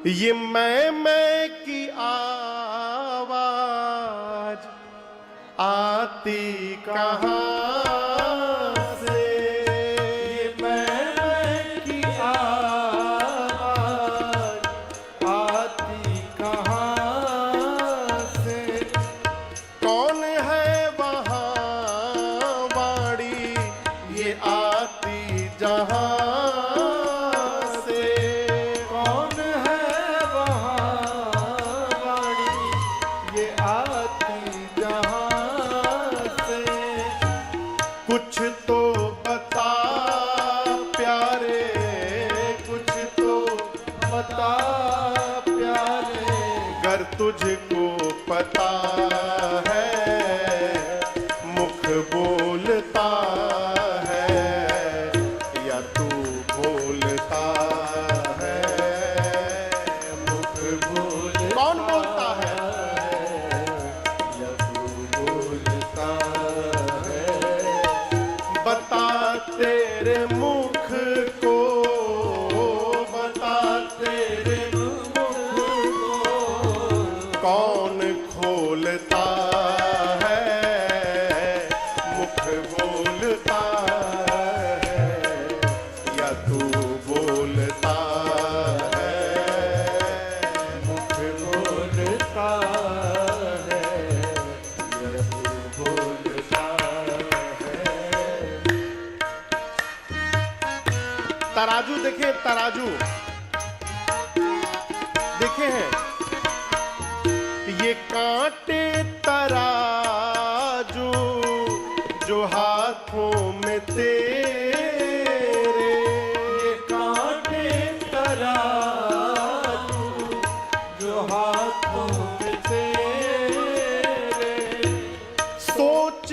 ये मैं की आवाज आती कहाँ से? ये मैं की आवाज आती कहाँ से? कौन है वहाँ वाणी ये आती जहाँ से? कौन है वहाँ वाणी ये आती जहाँ से? कुछ तो बता प्यारे, कुछ तो बता प्यारे, गर तुझको पता है मुख बोलता है या तू बोलता है मुख बोल? कौन बोलता है? या तू बोलता है? बता तेरे मुख को, बता तेरे मुख को कौन खोलता है मुख बोलता है या तू बोलता है मुख बोलता है या तू बोलता है? तराजू देखे, तराजू देखे हैं? ये कांटे तराजू जो हाथों में तेरे, ये कांटे तराजू जो हाथों में तेरे, सोच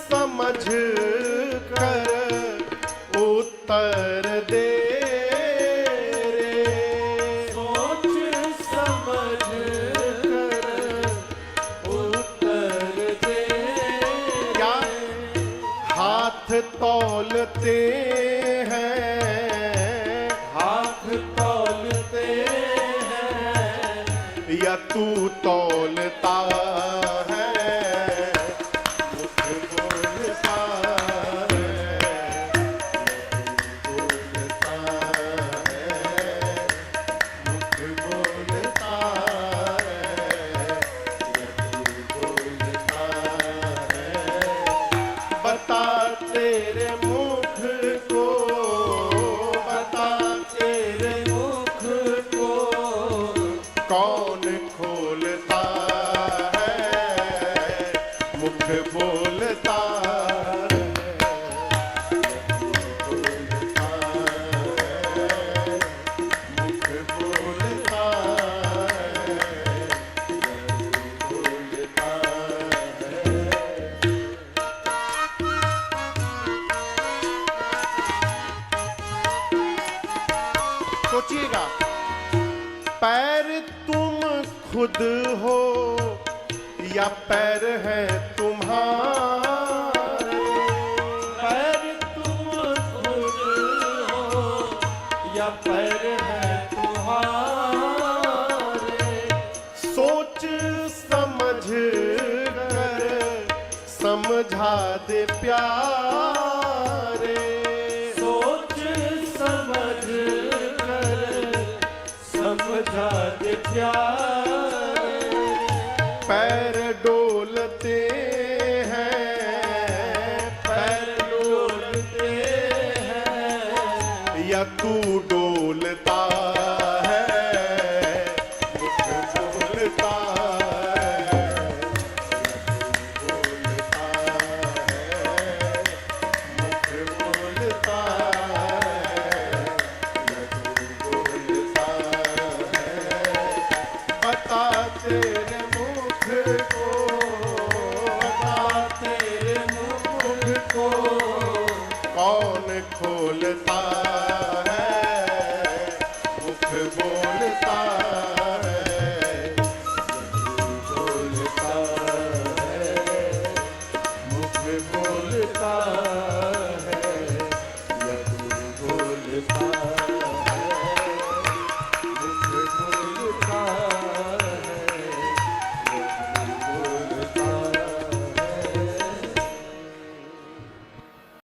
समझ कर उत्तर दे रे। सोच समझ कर उत्तर दे। क्या हाथ तौलते हैं, हाथ तौलते हैं या तू तौलता है मुख बोलता है बोलता है मुख बोलता है बोलता है? बता तेरे मुख को, बता तेरे मुख को कौन खोलता है मुख बोलता है बोलता है मुख बोलता है बोलता है? सोचिएगा, पैर तुम खुद हो या पैर है तुम्हारे? पैर तुम खुद हो या पैर है तुम्हारे, सोच समझ कर समझा दे प्यारे। सोच समझ कर समझा दे प्यारे। पैर डोलते हैं, पैर डोलते हैं या तू डोलता है मुख बोलता है बोलता है मुख बोलता है बोलता है? बता तेरे मुख को, बता तेरे मुख को कौन खोलता है मुख बोलता